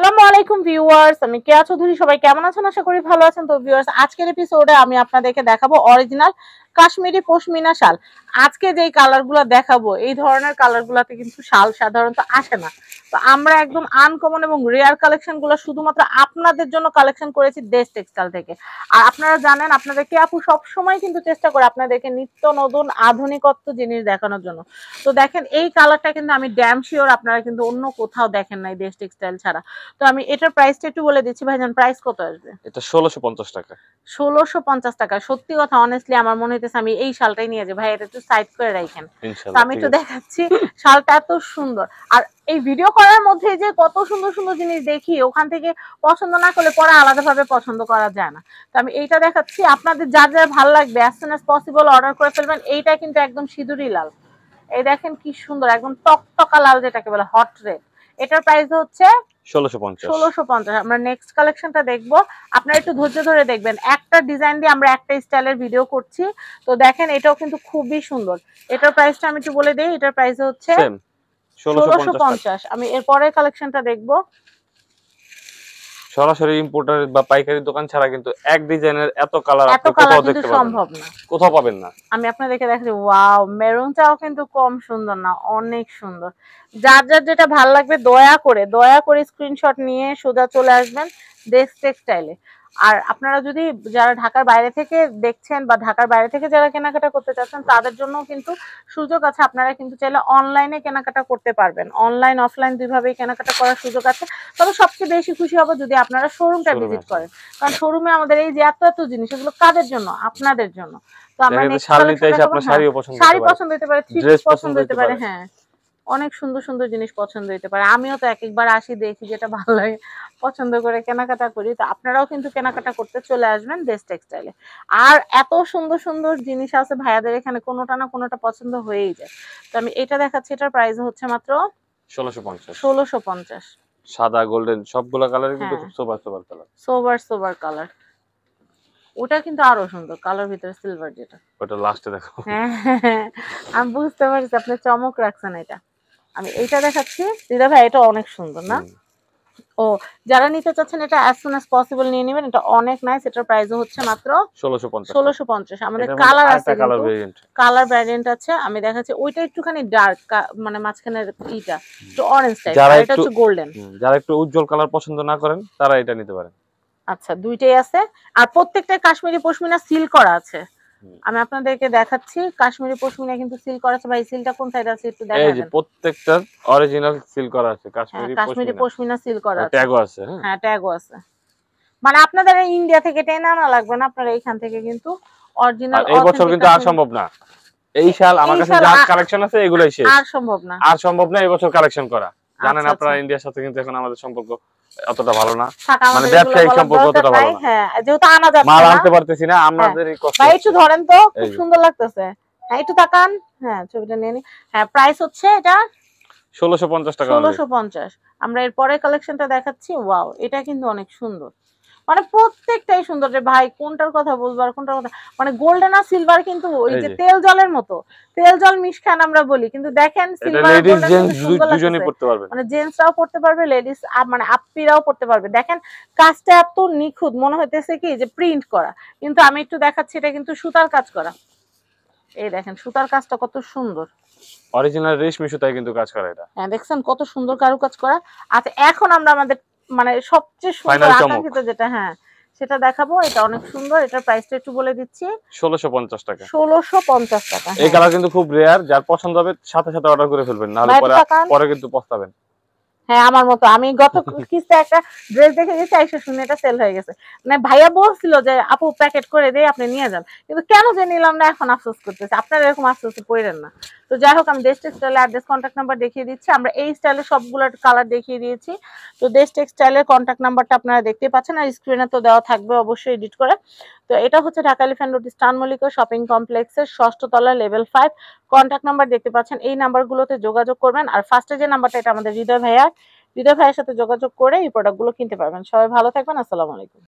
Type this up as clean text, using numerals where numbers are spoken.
আসসালামু আলাইকুম ভিউয়ার্স, আমি কেয়া চৌধুরী। সবাই কেমন আছেন? আশা করি ভালো আছেন। তো ভিউয়ার্স, আজকের এপিসোডে আমি আপনাদেরকে দেখাবো অরিজিনাল কাশ্মীরি পশমিনা শাল। আজকে যেই কালারগুলো দেখাবো, এই ধরনের কালারগুলোতে কিন্তু শাল সাধারণত আসে না। তো আমরা একদম আনকমন এবং রেয়ার কালেকশনগুলো শুধুমাত্র আপনাদের জন্য কালেকশন করেছি দেশ টেক্সটাইল থেকে। আর আপনারা জানেন, আপনাদেরকে আপু সবসময় কিন্তু চেষ্টা করে আপনাদেরকে নিত্য নতুন আধুনিকত্ব জিনিস দেখানোর জন্য। তো দেখেন, এই কালারটা কিন্তু আমি ড্যাম শিওর আপনারা কিন্তু অন্য কোথাও দেখেন নাই দেশ টেক্সটাইল ছাড়া। তো আমি এটার প্রাইসটা একটু বলে দিচ্ছি। ভাইজান, প্রাইস কত আসবে? এটা 1650 টাকা। 1650 টাকা। সত্যি কথা, অনেস্টলি আমার মনে হইতেছে আমি এই শালটাই নিয়ে যাই। ভাই, এটা একটু সাইড করে রাখেন। তো ইনশাআল্লাহ আমি ঠিক একটু আছে। দেখাচ্ছি। শালটা এত সুন্দর। আর এই ভিডিও করার মধ্যে যে কত সুন্দর সুন্দর জিনিস দেখি, ওখান থেকে পছন্দ না করলে পরে আলাদাভাবে পছন্দ করা যায় না। তো আমি এইটা দেখাচ্ছি, আপনাদের যার যার ভালো লাগবে as soon as possible order করে ফেলবেন। এইটা কিন্তু একদম সিঁদুরি লাল। এই দেখেন কি সুন্দর, একদম টকটকা লাল, যেটাকে বলে হট রেড। এটার প্রাইস হচ্ছে 1650। আমরা নেক্সট কালেকশনটা দেখব। আপনারা একটু ধৈর্য ধরে দেখবেন। একটা ডিজাইন দিয়ে আমরা একটা স্টাইলের ভিডিও করছি। তো দেখেন, এটাও কিন্তু খুবই সুন্দর। এটার প্রাইসটা আমি একটু বলে দেই। এটার প্রাইস হচ্ছে সেম 1650 আমি এর পরের কালেকশনটা দেখব। সরাসরি ইম্পোর্টার বা পাইকারি দোকান ছাড়া কিন্তু এক ডিজাইনের এত কালার এত আপনি কালার কোথাও কিন্তু দেখতে পাবেন সম্ভব না। কোথাও পাবেন না। আমি আপনাদেরকে দেখাচ্ছি। ওয়াও, মেরুনটাও কিন্তু কম সুন্দর না, অনেক সুন্দর। যার যার যেটা ভালো লাগবে দয়া করে স্ক্রিনশট নিয়ে সোজা চলে আসবেন দেশ টেক্সটাইলে। আর আপনারা যদি যারা ঢাকার বাইরে থেকে দেখছেন বা ঢাকার বাইরে থেকে যারা কেনাকাটা করতে চাচ্ছেন, তাদের জন্য কিন্তু সুযোগ আছে। আপনারা কিন্তু চাইলে অনলাইনে কেনাকাটা করতে পারবেন। অনলাইন অফলাইন দুইভাবেই কেনাকাটা করার সুযোগ আছে। তবে সবচেয়ে বেশি খুশি হব যদি আপনারা শোরুমটা ভিজিট করেন। কারণ শোরুমে আমাদের এই যে এত এত জিনিস, এগুলো কাদের জন্য? আপনাদের জন্য। তো আমরা নেক্সট কালেকশন দেখাবো। শাড়ি পছন্দ হতে পারে, থ্রি পিস পছন্দ হতে পারে। হ্যাঁ, অনেক সুন্দর সুন্দর জিনিস পছন্দ হতে পারে। আমিও তো এক একবার আসি, দেখি যেটা ভালো লাগে, পছন্দ করে কেনাকাটা করি। তো আপনারাও কিন্তু কেনাকাটা করতে চলে আসবেন দেশ টেক্সটাইলে। আর এত সুন্দর সুন্দর জিনিস আছে ভাইয়াদের এখানে, কোনোটা না কোনোটা পছন্দ হয়েই যায়। তো আমি এটা দেখাচ্ছি। এটার প্রাইস হচ্ছে মাত্র 1650। সাদা গোল্ডেন সবগুলা কালারই কিন্তু খুব সোবার সোবার কালার। ওটা কিন্তু আরো সুন্দর, কালার ভিতরে সিলভার যেটা। ওটা লাস্টে দেখো। হ্যাঁ, আমি বুঝতে পারছি আপনি চমক রাখছেন। এটা আমি এইটা দেখাচ্ছি। দিদা ভাই, এটা অনেক সুন্দর না? ও, যারা নিতে চাচ্ছেন এটা অ্যাজ সুন অ্যাজ পসিবল নিয়ে নেবেন। এটা অনেক নাইস। এটার প্রাইসও হচ্ছে মাত্র 1650। আমাদের কালার আছে, কালার ভ্যারিয়েন্ট আছে। আমি দেখাচ্ছি। ওইটা একটুখানি ডার্ক, মানে মাঝখানের ইটা একটু অরেঞ্জ টাইপ, আর এটা হচ্ছে গোল্ডেন। যারা একটু উজ্জ্বল কালার পছন্দ না করেন তারা এটা নিতে পারেন। আচ্ছা, দুইটাই আছে। আর প্রত্যেকটা কাশ্মীরি পশমিনা সিল করা আছে। আমি আপনাদেরকে দেখাচ্ছি। কাশ্মীরি পশমিনা কিন্তু সিল করা আছে। ভাই, সিলটা কোন সাইডে আছে একটু দেখাবেন? এই যে প্রত্যেকটার অরিজিনাল সিল করা আছে। কাশ্মীরি পশমিনা সিল করা আছে। ট্যাগও আছে। হ্যাঁ, ট্যাগও আছে। মানে আপনাদের ইন্ডিয়া থেকে টেনে আনা লাগবে না, আপনারা এইখান থেকে কিন্তু অরিজিনাল। এই বছর কিন্তু আর সম্ভব না। এই শাল আমার কাছে যা কালেকশন আছে এগুলাই শেষ। আর সম্ভব না এই বছর কালেকশন করা। জানেন আপনারা ইন্ডিয়ার সাথে কিন্তু এখন আমাদের সম্পর্ক অতটা ভালো না, মানে ব্যবসায়িক সম্পর্ক অতটা ভালো না। হ্যাঁ, যেহেতু আনা যাচ্ছে না, মাল আনতে পারতেছি না, আমাদেরই কষ্ট। ভাই একটু ধরেন তো, খুব সুন্দর লাগতেছে। হ্যাঁ, একটু তাকান। হ্যাঁ, ছবিটা নিয়ে নি। হ্যাঁ, প্রাইস হচ্ছে এটা 1650 টাকা। 1650। আমরা এর পরের কালেকশনটা দেখাচ্ছি। ওয়াও, এটা কিন্তু অনেক সুন্দর। মানে প্রত্যেকটাই সুন্দর রে ভাই, কোনটার কথা বলবো আর কোনটার কথা। মানে গোল্ডেন আর সিলভার কিন্তু ওই যে তেল জলের মতো, তেল জল মিশখান আমরা বলি, কিন্তু দেখেন সিলভার আর গোল্ডেন দুজনেই পড়তে পারবে। মানে জেন্টসরাও পড়তে পারবে, লেডিস মানে আপ্পিরাও পড়তে পারবে। দেখেন কাজটা এত নিখুঁত, মনে হইতেছে কি যে প্রিন্ট করা, কিন্তু আমি একটু দেখাচ্ছি। এটা কিন্তু সুতার কাজ করা। এই দেখেন সুতার কাজটা কত সুন্দর, অরিজিনাল রেশমি সুতায় কিন্তু কাজ করা এটা। হ্যাঁ, দেখছেন কত সুন্দর কারুকাজ করা। আচ্ছা, এখন আমরা আমাদের মানে সবচেয়ে সুন্দর আকাঙ্ক্ষিত যেটা, হ্যাঁ, সেটা দেখাবো। এটা অনেক সুন্দর। এটার প্রাইসটা একটু বলে দিচ্ছি। 1650 টাকা। 1650 টাকা। এই কালার কিন্তু খুব রেয়ার, যার পছন্দ হবে সাথে সাথে অর্ডার করে ফেলবেন, নাহলে পরে কিন্তু পস্তাবেন। হ্যাঁ, আমার মতো। আমি গত কিস্তে একটা ড্রেস দেখে গেছি, আইসা শুনে এটা সেল হয়ে গেছে। মানে ভাইয়া বলছিল যে আপু প্যাকেট করে দেই, আপনি নিয়ে যান, কিন্তু কেন যে নিলাম না এখন আফসোস করতেছি। আপনারা এরকম আফসোসে পড়েন না। তো যাই হোক, আমি দেশ টেক্সটাইলের অ্যাড্রেস, কন্ট্যাক্ট নাম্বার দেখিয়ে দিচ্ছি। আমরা এই স্টাইলের সবগুলোর কালার দেখিয়ে দিয়েছি। তো দেশ টেক্সটাইলের কন্ট্যাক্ট নাম্বারটা আপনারা দেখতে পাচ্ছেন, আর স্ক্রিনে তো দেওয়া থাকবে অবশ্যই এডিট করে। তো এটা হচ্ছে ঢাকা এলিফ্যান্ট রোড স্টান মল্লিকা শপিং কমপ্লেক্সের 6ষ্ঠ তলা, লেভেল 5। কন্ট্যাক্ট নাম্বার দেখতে পাচ্ছেন। এই নাম্বারগুলোতে যোগাযোগ করবেন। আর ফার্স্টে যে নাম্বারটা, এটা আমাদের হৃদয় ভাইয়ের সাথে যোগাযোগ করে এই প্রোডাক্টগুলো কিনতে পারবেন। সবাই ভালো থাকবেন। আসসালামু আলাইকুম।